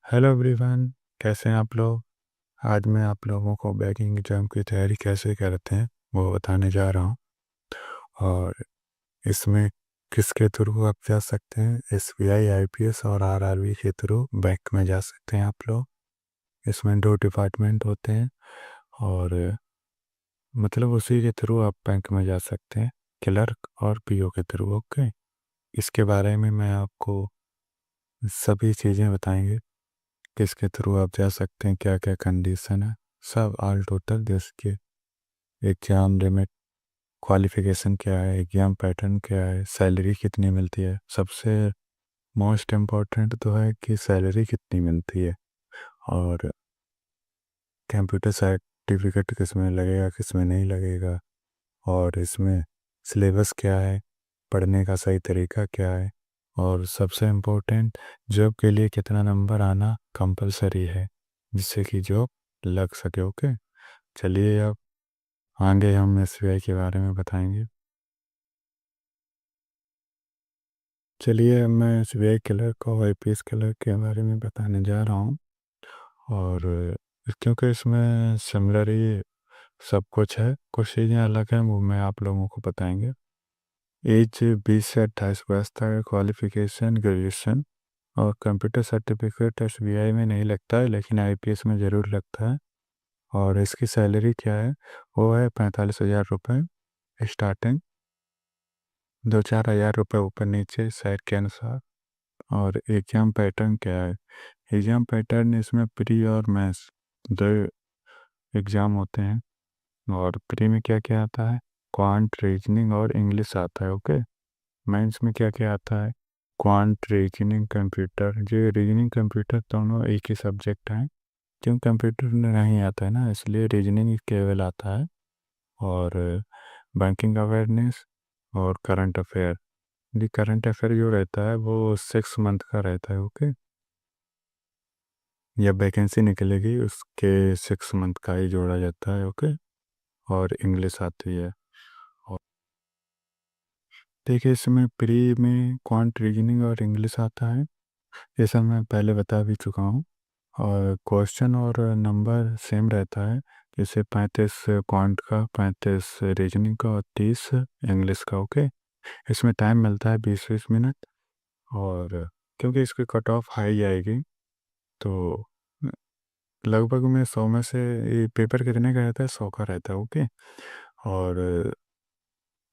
Hello everyone. कैसे हैं आप लोग। आज मैं आप लोगों को बैंकिंग एग्जाम की तैयारी कैसे करते हैं वो बताने जा रहा हूँ। और इसमें किसके थ्रू आप जा सकते हैं, एसबीआई, आईपीएस और आरआरबी के थ्रू बैंक में जा सकते हैं आप लोग। इसमें दो डिपार्टमेंट होते हैं और मतलब उसी के थ्रू आप बैंक में जा सकते हैं, क्लर्क और पीओ के थ्रू। ओके, इसके बारे में मैं आपको सभी चीज़ें बताएंगे, किसके थ्रू आप जा सकते हैं, क्या क्या कंडीशन है, सब ऑल टोटल। जिसके एग्जाम लिमिट, क्वालिफिकेशन क्या है, एग्जाम पैटर्न क्या है, सैलरी कितनी मिलती है, सबसे मोस्ट इम्पोर्टेंट तो है कि सैलरी कितनी मिलती है, और कंप्यूटर सर्टिफिकेट किस में लगेगा किस में नहीं लगेगा, और इसमें सिलेबस क्या है, पढ़ने का सही तरीका क्या है, और सबसे इम्पोर्टेंट जॉब के लिए कितना नंबर आना कंपलसरी है जिससे कि जॉब लग सके। ओके, चलिए अब आगे हम एसबीआई के बारे में बताएंगे। चलिए अब मैं एसबीआई क्लर्क और आईपीएस क्लर्क के बारे में बताने जा रहा हूँ। और क्योंकि इसमें सिमिलर ही सब कुछ है, कुछ चीज़ें अलग हैं, वो मैं आप लोगों को बताएंगे। एज 20 से 28 वर्ष तक है, क्वालिफिकेशन ग्रेजुएशन, और कंप्यूटर सर्टिफिकेट एसबीआई में नहीं लगता है लेकिन आईपीएस में ज़रूर लगता है। और इसकी सैलरी क्या है, वो है 45,000 रुपये स्टार्टिंग, 2-4 हज़ार रुपये ऊपर नीचे शहर के अनुसार। और एग्जाम पैटर्न क्या है, एग्जाम पैटर्न इसमें प्री और मेंस दो एग्ज़ाम होते हैं। और प्री में क्या क्या आता है, क्वांट, रीजनिंग और इंग्लिश आता है। ओके, मेंस में क्या क्या आता है, क्वांट, रीजनिंग, कंप्यूटर। जो रीजनिंग कंप्यूटर दोनों एक ही सब्जेक्ट हैं, क्यों कंप्यूटर नहीं आता है ना, इसलिए रीजनिंग केवल आता है। और बैंकिंग अवेयरनेस और करंट अफेयर। ये करंट अफेयर जो रहता है वो 6 मंथ का रहता है। ओके, या वैकेंसी निकलेगी उसके 6 मंथ का ही जोड़ा जाता है। ओके, और इंग्लिश आती है। और देखिए इसमें प्री में क्वांट, रीजनिंग और इंग्लिश आता है, ये सब मैं पहले बता भी चुका हूँ। और क्वेश्चन और नंबर सेम रहता है, जैसे 35 क्वांट का, 35 रीजनिंग का और 30 इंग्लिश का। ओके, इसमें टाइम मिलता है 20-20 मिनट। और क्योंकि इसकी कट ऑफ हाई आएगी तो लगभग में 100 में से, ये पेपर कितने का रहता है, 100 का रहता है। ओके, और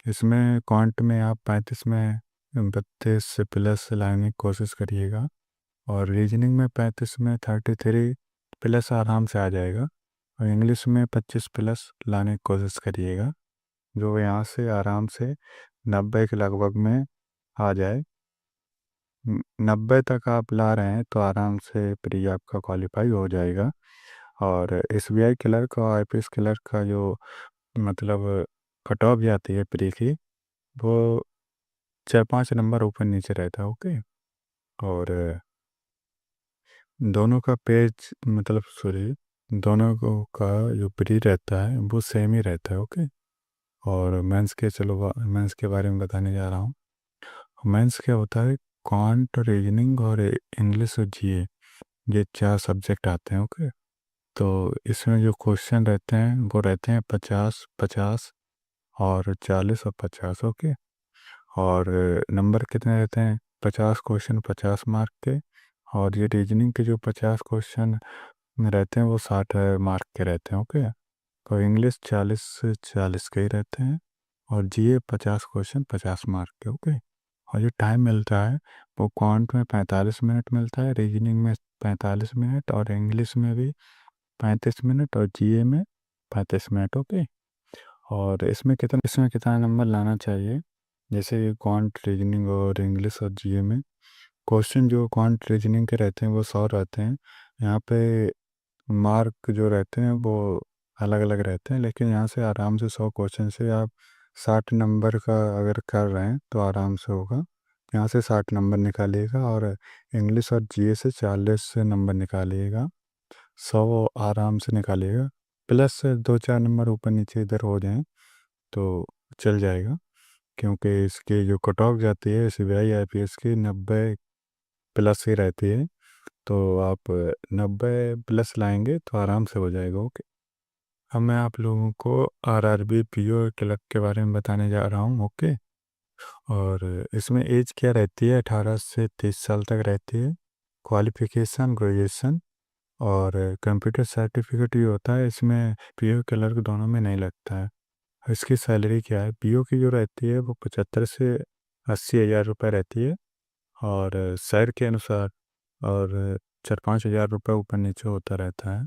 इसमें क्वांट में आप 35 में 32 प्लस लाने की कोशिश करिएगा, और रीजनिंग में 35 में 33 प्लस आराम से आ जाएगा, और इंग्लिश में 25 प्लस लाने की कोशिश करिएगा, जो यहाँ से आराम से 90 के लगभग में आ जाए। 90 तक आप ला रहे हैं तो आराम से प्री आपका क्वालिफाई हो जाएगा। और एसबीआई क्लर्क और आईपीएस क्लर्क का जो मतलब कट ऑफ जाती है प्री की, वो 4-5 नंबर ऊपर नीचे रहता है। ओके, और दोनों का पेज मतलब सॉरी, दोनों का जो प्री रहता है वो सेम ही रहता है। ओके, और मेंस के, चलो मेंस के बारे में बताने जा रहा हूँ। मेंस क्या होता है, क्वांट, रीजनिंग और इंग्लिश और जीए, ये 4 सब्जेक्ट आते हैं। ओके, तो इसमें जो क्वेश्चन रहते हैं वो रहते हैं 50-50 और 40 और 50। ओके, और नंबर कितने रहते हैं, 50 क्वेश्चन 50 मार्क के, और ये रीजनिंग के जो 50 क्वेश्चन रहते हैं वो 60 मार्क के रहते हैं। ओके, तो इंग्लिश 40-40 के ही रहते हैं, और जीए 50 क्वेश्चन 50 मार्क के। ओके, और जो टाइम मिलता है वो क्वांट में 45 मिनट मिलता है, रीजनिंग में 45 मिनट, और इंग्लिश में भी 35 मिनट, और जीए में 35 मिनट। ओके, और इसमें कितना नंबर लाना चाहिए, जैसे क्वांट, रीजनिंग और इंग्लिश और जीए में क्वेश्चन जो क्वांट रीजनिंग के रहते हैं वो 100 रहते हैं। यहाँ पे मार्क जो रहते हैं वो अलग अलग रहते हैं, लेकिन यहाँ से आराम से 100 क्वेश्चन से आप 60 नंबर का अगर कर रहे हैं तो आराम से होगा। यहाँ से 60 नंबर निकालिएगा, और इंग्लिश और जीए से 40 नंबर निकालिएगा, 100 आराम से निकालिएगा, प्लस 2-4 नंबर ऊपर नीचे इधर हो जाएं तो चल जाएगा। क्योंकि इसकी जो कट ऑफ जाती है एसबीआई आईपीएस की 90 प्लस ही रहती है, तो आप 90+ लाएंगे तो आराम से हो जाएगा। ओके। अब मैं आप लोगों को आरआरबी पीओ क्लर्क के बारे में बताने जा रहा हूँ। ओके। और इसमें एज क्या रहती है? 18 से 30 साल तक रहती है। क्वालिफिकेशन ग्रेजुएशन और कंप्यूटर सर्टिफिकेट भी होता है इसमें। पीओ क्लर्क दोनों में नहीं लगता है। इसकी सैलरी क्या है? पीओ की जो रहती है वो 75 से 80 हज़ार रुपये रहती है। और शहर के अनुसार और 4-5 हज़ार रुपये ऊपर नीचे होता रहता है।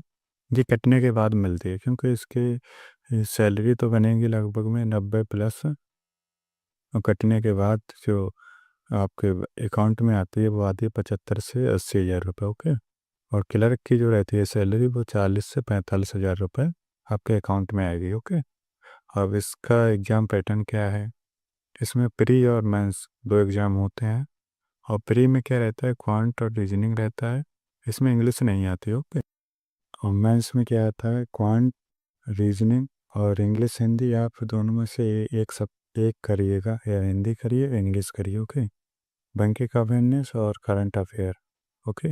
ये कटने के बाद मिलती है, क्योंकि इसके सैलरी तो बनेगी लगभग में 90+। और कटने के बाद जो आपके अकाउंट में आती है वो आती है 75 से 80 हज़ार रुपये। ओके। और क्लर्क की जो रहती है सैलरी वो 40 से 45 हज़ार रुपये आपके अकाउंट में आएगी। ओके। अब इसका एग्ज़ाम पैटर्न क्या है? इसमें प्री और मेंस दो एग्ज़ाम होते हैं। और प्री में क्या रहता है? क्वांट और रीजनिंग रहता है। इसमें इंग्लिश नहीं आती। ओके। और मेंस में क्या आता है? क्वांट, रीजनिंग और इंग्लिश हिंदी। आप दोनों में से एक करिएगा, या हिंदी करिए या इंग्लिश करिए। ओके। बैंकिंग अवेयरनेस और करंट अफेयर। ओके।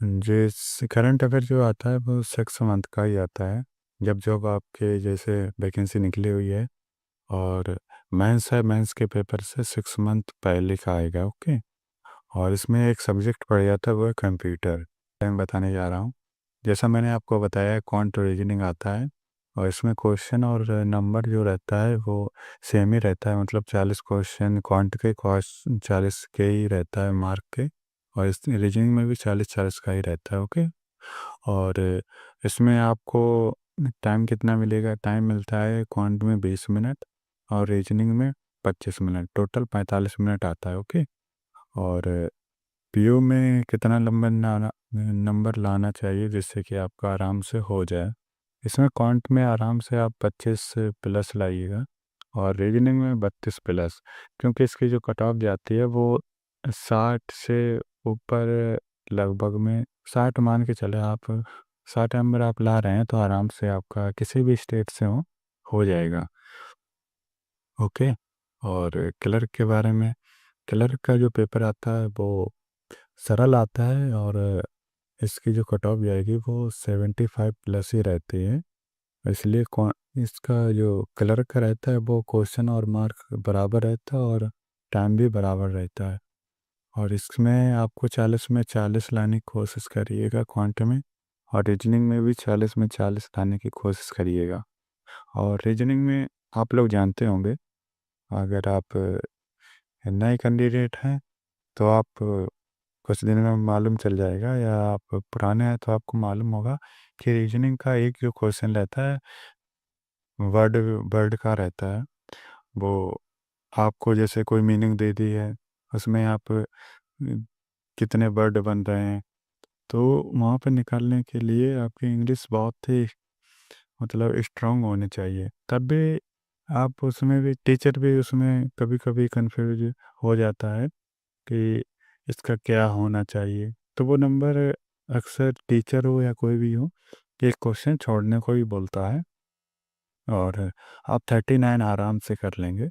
जिस करंट अफेयर जो आता है वो 6 मंथ का ही आता है, जब जॉब आपके जैसे वैकेंसी निकली हुई है। और मेंस है, मेंस के पेपर से 6 मंथ पहले का आएगा। ओके। और इसमें एक सब्जेक्ट पड़ जाता है, वो है कंप्यूटर। मैं बताने जा रहा हूँ। जैसा मैंने आपको बताया क्वांट रीजनिंग आता है। और इसमें क्वेश्चन और नंबर जो रहता है वो सेम ही रहता है, मतलब 40 क्वेश्चन क्वांट के, 40 के ही रहता है मार्क के। और इस रीजनिंग में भी 40-40 का ही रहता है। ओके। और इसमें आपको टाइम कितना मिलेगा? टाइम मिलता है क्वांट में 20 मिनट और रीजनिंग में 25 मिनट, टोटल 45 मिनट आता है। ओके। और पीओ में कितना नंबर लाना चाहिए जिससे कि आपका आराम से हो जाए? इसमें क्वांट में आराम से आप 25+ लाइएगा और रीजनिंग में 32+, क्योंकि इसकी जो कट ऑफ जाती है वो 60 से ऊपर, लगभग में 60 मान के चले आप। 60 नंबर आप ला रहे हैं तो आराम से आपका किसी भी स्टेट से हो जाएगा। ओके। और क्लर्क के बारे में, क्लर्क का जो पेपर आता है वो सरल आता है। और इसकी जो कट ऑफ जाएगी वो 75+ ही रहती है। इसलिए इसका जो क्लर्क का रहता है वो क्वेश्चन और मार्क बराबर रहता है और टाइम भी बराबर रहता है। और इसमें आपको 40 में 40 लाने की कोशिश करिएगा क्वांट में। और रीजनिंग में भी 40 में 40 लाने की कोशिश करिएगा। और रीजनिंग में आप लोग जानते होंगे, अगर आप नए कैंडिडेट हैं तो आप कुछ दिन में मालूम चल जाएगा, या आप पुराने हैं तो आपको मालूम होगा कि रीजनिंग का एक जो क्वेश्चन रहता है वर्ड वर्ड का रहता है। वो आपको जैसे कोई मीनिंग दे दी है, उसमें आप कितने वर्ड बन रहे हैं, तो वहाँ पर निकालने के लिए आपकी इंग्लिश बहुत ही मतलब स्ट्रांग होनी चाहिए। तब भी आप उसमें भी, टीचर भी उसमें कभी कभी कंफ्यूज हो जाता है कि इसका क्या होना चाहिए। तो वो नंबर अक्सर टीचर हो या कोई भी हो, एक क्वेश्चन छोड़ने को ही बोलता है। और आप 39 आराम से कर लेंगे।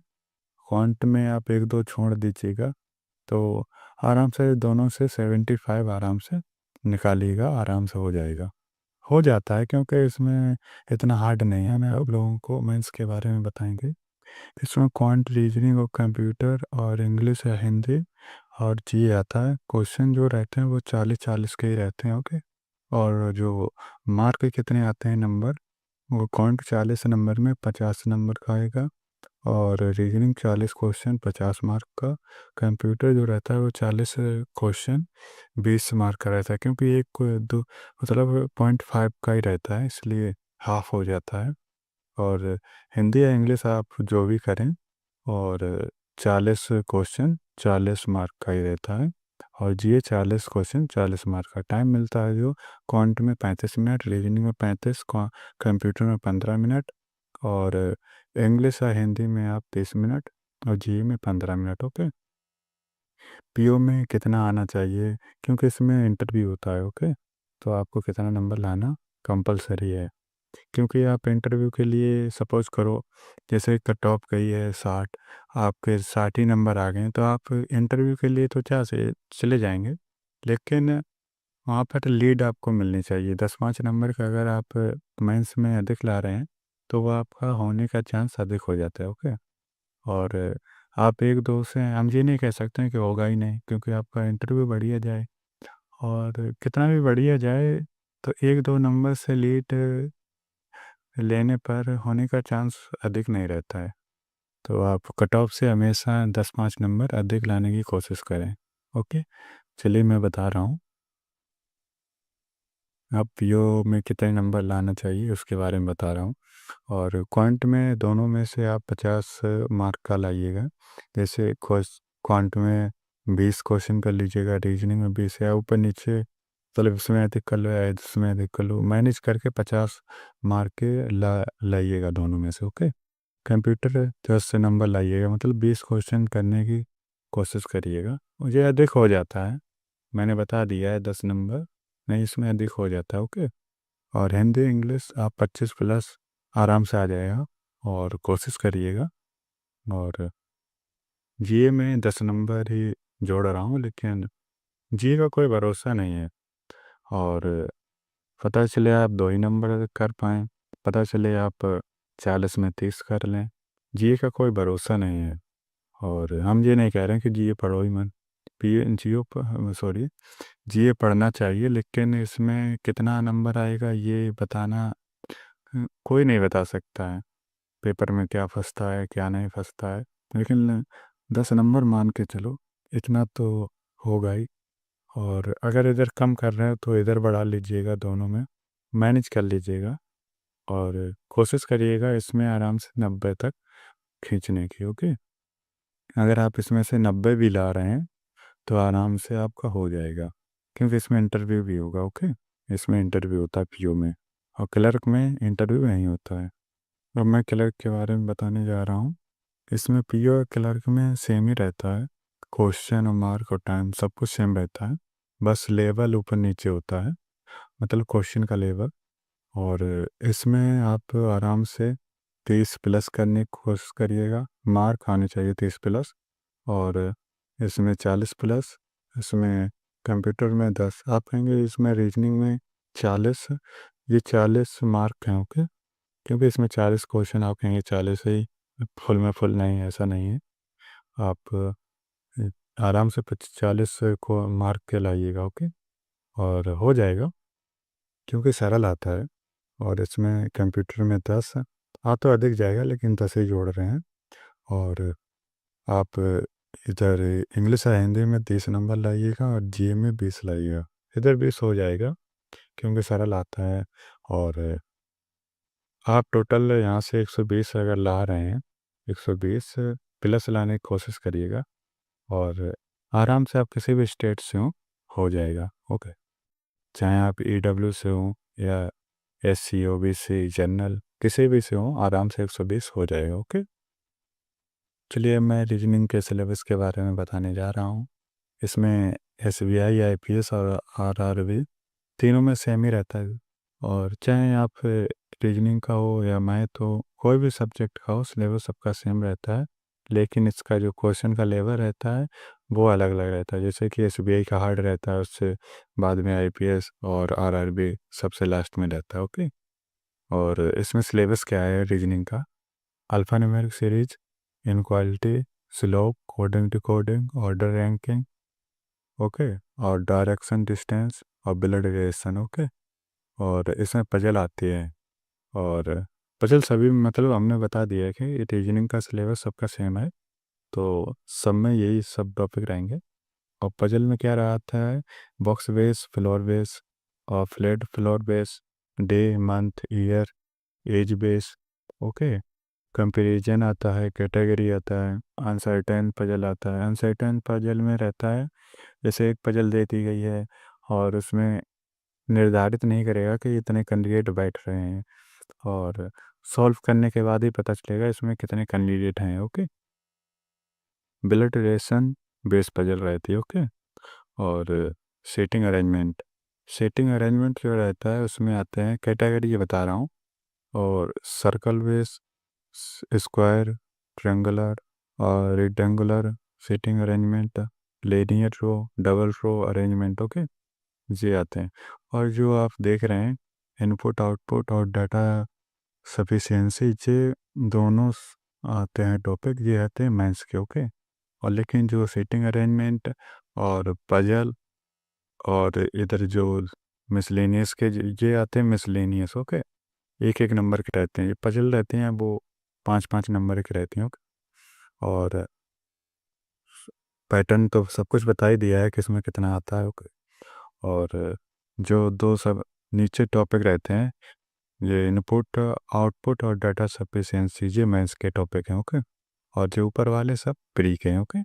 क्वांट में आप एक दो छोड़ दीजिएगा तो आराम से दोनों से 75 आराम से निकालिएगा, आराम से हो जाएगा। हो जाता है, क्योंकि इसमें इतना हार्ड नहीं है। मैं आप लोगों को मेंस के बारे में बताएंगे। इसमें क्वांट रीजनिंग और कंप्यूटर और इंग्लिश या हिंदी और जी आता है। क्वेश्चन जो रहते हैं वो 40-40 के ही रहते हैं। ओके। और जो मार्क कितने आते हैं नंबर, वो क्वांट 40 नंबर में 50 नंबर का आएगा। और रीजनिंग 40 क्वेश्चन 50 मार्क का। कंप्यूटर जो रहता है वो 40 क्वेश्चन 20 मार्क का रहता है, क्योंकि एक दो मतलब 0.5 का ही रहता है, इसलिए हाफ हो जाता है। और हिंदी या इंग्लिश आप जो भी करें, और 40 क्वेश्चन 40 मार्क का ही रहता है। और जीए 40 क्वेश्चन 40 मार्क का। टाइम मिलता है जो क्वांट में 35 मिनट, रीजनिंग में 35, कंप्यूटर में 15 मिनट, और इंग्लिश या हिंदी में आप 30 मिनट, और जीए में 15 मिनट। ओके। पीओ में कितना आना चाहिए, क्योंकि इसमें इंटरव्यू होता है। ओके। तो आपको कितना नंबर लाना कंपलसरी है, क्योंकि आप इंटरव्यू के लिए सपोज करो जैसे कट ऑफ गई है 60, आपके 60 ही नंबर आ गए हैं, तो आप इंटरव्यू के लिए तो क्या से चले जाएंगे। लेकिन वहाँ पर लीड आपको मिलनी चाहिए। 10-5 नंबर का अगर आप मेंस में अधिक ला रहे हैं तो वो आपका होने का चांस अधिक हो जाता है। ओके। और आप एक दो से हम ये नहीं कह सकते हैं कि होगा ही नहीं, क्योंकि आपका इंटरव्यू बढ़िया जाए और कितना भी बढ़िया जाए तो एक दो नंबर से लीड लेने पर होने का चांस अधिक नहीं रहता है। तो आप कट ऑफ से हमेशा 10-5 नंबर अधिक लाने की कोशिश करें। ओके। चलिए मैं बता रहा हूँ। आप पीओ में कितने नंबर लाना चाहिए उसके बारे में बता रहा हूँ। और क्वांट में दोनों में से आप 50 मार्क का लाइएगा। जैसे क्वांट में 20 क्वेश्चन कर लीजिएगा, रीजनिंग में 20 या ऊपर नीचे, मतलब इसमें अधिक कर लो या इसमें अधिक कर लो, मैनेज करके 50 मार्क के लाइएगा दोनों में से। ओके। कंप्यूटर 10 नंबर लाइएगा, मतलब 20 क्वेश्चन करने की कोशिश करिएगा। मुझे अधिक हो जाता है, मैंने बता दिया है 10 नंबर, नहीं इसमें अधिक हो जाता है। ओके। और हिंदी इंग्लिश आप 25 प्लस आराम से आ जाएगा और कोशिश करिएगा। और जीए में 10 नंबर ही जोड़ रहा हूँ, लेकिन जीए का कोई भरोसा नहीं है। और पता चले आप 2 ही नंबर कर पाएँ, पता चले आप 40 में 30 कर लें। जीए का कोई भरोसा नहीं है। और हम ये नहीं कह रहे हैं कि जीए पढ़ो ही मत, पी जियो सॉरी जीए पढ़ना चाहिए, लेकिन इसमें कितना नंबर आएगा ये बताना कोई नहीं बता सकता है। पेपर में क्या फंसता है क्या नहीं फंसता है, लेकिन 10 नंबर मान के चलो, इतना तो होगा ही। और अगर इधर कम कर रहे हो तो इधर बढ़ा लीजिएगा, दोनों में मैनेज कर लीजिएगा। और कोशिश करिएगा इसमें आराम से 90 तक खींचने की। ओके। अगर आप इसमें से 90 भी ला रहे हैं तो आराम से आपका हो जाएगा, क्योंकि इसमें इंटरव्यू भी होगा। ओके। इसमें इंटरव्यू होता है पीओ में, और क्लर्क में इंटरव्यू नहीं होता है। अब मैं क्लर्क के बारे में बताने जा रहा हूँ। इसमें पीओ और क्लर्क में सेम ही रहता है, क्वेश्चन और मार्क और टाइम सब कुछ सेम रहता है, बस लेवल ऊपर नीचे होता है, मतलब क्वेश्चन का लेवल। और इसमें आप आराम से 30 प्लस करने की कोशिश करिएगा, मार्क आने चाहिए 30 प्लस। और इसमें 40 प्लस, इसमें कंप्यूटर में 10, आप कहेंगे इसमें रीजनिंग में 40, ये 40 मार्क हैं। ओके। क्योंकि इसमें 40 क्वेश्चन, आप कहेंगे 40 ही फुल में फुल, नहीं ऐसा नहीं है। आप आराम से 40 को मार्क के लाइएगा। ओके। और हो जाएगा, क्योंकि सरल आता है। और इसमें कंप्यूटर में 10 आ तो अधिक जाएगा, लेकिन 10 ही जोड़ रहे हैं। और आप इधर इंग्लिश या हिंदी में 30 नंबर लाइएगा और जीए में 20 लाइएगा, इधर 20 हो जाएगा क्योंकि सरल आता है। और आप टोटल यहाँ से 120 अगर ला रहे हैं, 120 प्लस लाने की कोशिश करिएगा। और आराम से आप किसी भी स्टेट से हो जाएगा। ओके। चाहे आप ईडब्ल्यू से हो या एससी ओबीसी जनरल, किसी भी से हो, आराम से 120 हो जाएगा। ओके। चलिए मैं रीजनिंग के सिलेबस के बारे में बताने जा रहा हूँ। इसमें एसबीआई, आईपीएस और आरआरबी तीनों में सेम ही रहता है। और चाहे आप रीजनिंग का हो या मैथ हो, कोई भी सब्जेक्ट का हो, सिलेबस सबका सेम रहता है। लेकिन इसका जो क्वेश्चन का लेवल रहता है वो अलग अलग रहता है। जैसे कि एसबीआई का हार्ड रहता है, उससे बाद में आईपीएस और आरआरबी सबसे लास्ट में रहता है। ओके। और इसमें सिलेबस क्या है रीजनिंग का? Alpha numeric series, inequality, slope, coding decoding, order ranking. Okay. और डायरेक्शन डिस्टेंस और ब्लड रिलेशन। ओके। और इसमें पजल आती है। और पजल सभी, मतलब हमने बता दिया है कि रीजनिंग का सिलेबस सबका सेम है, तो सब में यही सब टॉपिक रहेंगे। और पजल में क्या रहता है? बॉक्स बेस, फ्लोर बेस और flat floor base, day month year, age base. Okay. Comparison आता है, कैटेगरी आता है, अनसर्टेन पजल आता है। अनसर्टेन पजल में रहता है, जैसे एक पजल दे दी गई है और उसमें निर्धारित नहीं करेगा कि इतने कैंडिडेट बैठ रहे हैं, और सॉल्व करने के बाद ही पता चलेगा इसमें कितने कैंडिडेट हैं। Okay. Blood relation base puzzle रहती है। ओके। और सीटिंग अरेंजमेंट, सीटिंग अरेंजमेंट जो रहता है उसमें आते हैं, कैटेगरी ये बता रहा हूँ। और सर्कल बेस, स्क्वायर, ट्रेंगुलर और रेक्टेंगुलर सीटिंग अरेंजमेंट, लीनियर रो, डबल रो अरेंजमेंट। ओके। ये आते हैं। और जो आप देख रहे हैं इनपुट आउटपुट और डाटा सफिशिएंसी, ये दोनों आते हैं टॉपिक, ये आते हैं मेंस के। ओके। और लेकिन जो सीटिंग अरेंजमेंट और पजल और इधर जो मिसलेनियस के, ये आते हैं मिसलेनियस। ओके। एक एक नंबर के रहते हैं। ये पजल रहते हैं वो 5-5 नंबर के रहते हैं। ओके। और पैटर्न तो सब कुछ बता ही दिया है कि इसमें कितना आता है। ओके। और जो दो सब नीचे टॉपिक रहते हैं, ये इनपुट आउटपुट और डाटा सफिशिएंसी, ये मेंस के टॉपिक हैं। ओके। और जो ऊपर वाले सब प्री के हैं। Okay.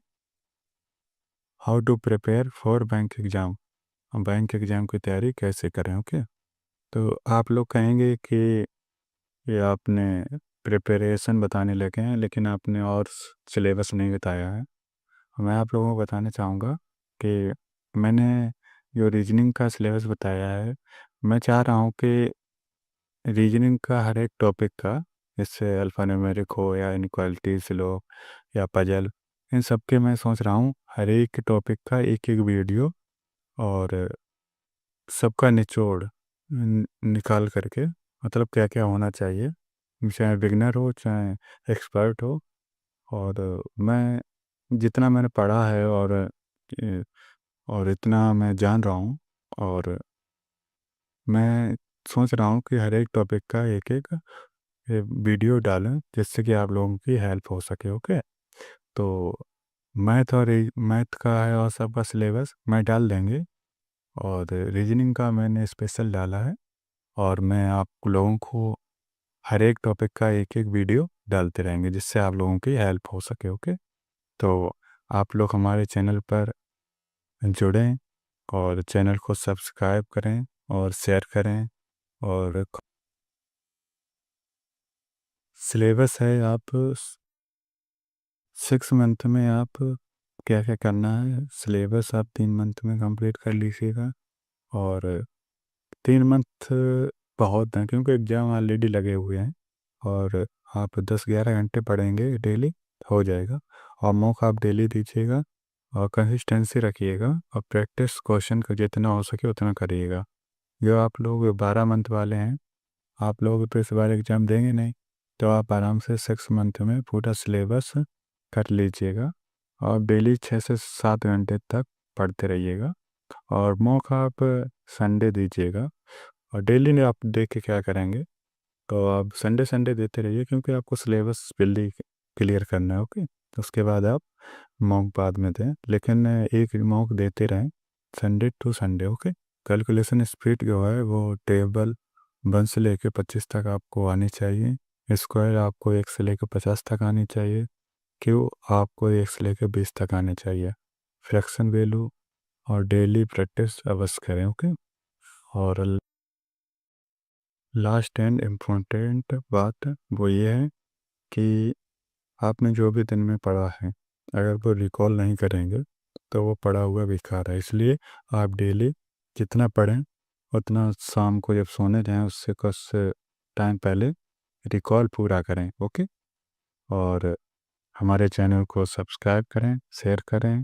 How to prepare for bank exam, bank exam की तैयारी कैसे करें। ओके। तो आप लोग कहेंगे कि ये आपने प्रिपरेशन बताने लगे हैं लेकिन आपने और सिलेबस नहीं बताया है। मैं आप लोगों को बताना चाहूँगा कि मैंने जो रीजनिंग का सिलेबस बताया है, मैं चाह रहा हूँ कि रीजनिंग का हर एक टॉपिक का, जैसे अल्फ़ा न्यूमेरिक हो या इनक्वालिटीज लो या पजल, इन सब के मैं सोच रहा हूँ हर एक टॉपिक का एक एक वीडियो और सबका निचोड़ निकाल करके, मतलब क्या क्या होना चाहिए, चाहे बिगनर हो चाहे एक्सपर्ट हो। और मैं जितना मैंने पढ़ा है और इतना मैं जान रहा हूँ, और मैं सोच रहा हूँ कि हर एक टॉपिक का एक एक वीडियो डालें जिससे कि आप लोगों की हेल्प हो सके। ओके। तो मैथ का है और सबका सिलेबस मैं डाल देंगे, और रीजनिंग का मैंने स्पेशल डाला है, और मैं आप लोगों को हर एक टॉपिक का एक एक वीडियो डालते रहेंगे जिससे आप लोगों की हेल्प हो सके। ओके। तो आप लोग हमारे चैनल पर जुड़ें और चैनल को सब्सक्राइब करें और शेयर करें। और सिलेबस है, आप 6 मंथ में आप क्या क्या करना है, सिलेबस आप 3 मंथ में कंप्लीट कर लीजिएगा। और 3 मंथ बहुत हैं क्योंकि एग्ज़ाम ऑलरेडी लगे हुए हैं, और आप 10-11 घंटे पढ़ेंगे डेली, हो जाएगा। और मॉक आप डेली दीजिएगा और कंसिस्टेंसी रखिएगा, और प्रैक्टिस क्वेश्चन का जितना हो सके उतना करिएगा। जो आप लोग 12 मंथ वाले हैं, आप लोग तो इस बार एग्ज़ाम देंगे नहीं, तो आप आराम से 6 मंथ में पूरा सिलेबस कर लीजिएगा, और डेली 6 से 7 घंटे तक पढ़ते रहिएगा। और मॉक आप संडे दीजिएगा। और डेली ने आप देख के क्या करेंगे, तो आप संडे संडे देते रहिए क्योंकि आपको सिलेबस जल्दी क्लियर करना है। ओके। तो उसके बाद आप मॉक बाद में दें, लेकिन एक मॉक देते रहें Sunday to Sunday. Okay. Calculation speed जो है वो टेबल 1 से लेकर 25 तक आपको आनी चाहिए। स्क्वायर आपको 1 से लेकर 50 तक आनी चाहिए। क्यू आपको 1 से लेकर 20 तक आने चाहिए। फ्रैक्शन वैल्यू और डेली प्रैक्टिस अवश्य करें। ओके। और लास्ट एंड इम्पोर्टेंट बात वो ये है कि आपने जो भी दिन में पढ़ा है, अगर वो रिकॉल नहीं करेंगे तो वो पढ़ा हुआ बेकार है। इसलिए आप डेली जितना पढ़ें उतना शाम को जब सोने जाएं उससे कुछ टाइम पहले रिकॉल पूरा करें। ओके। और हमारे चैनल को सब्सक्राइब करें, शेयर करें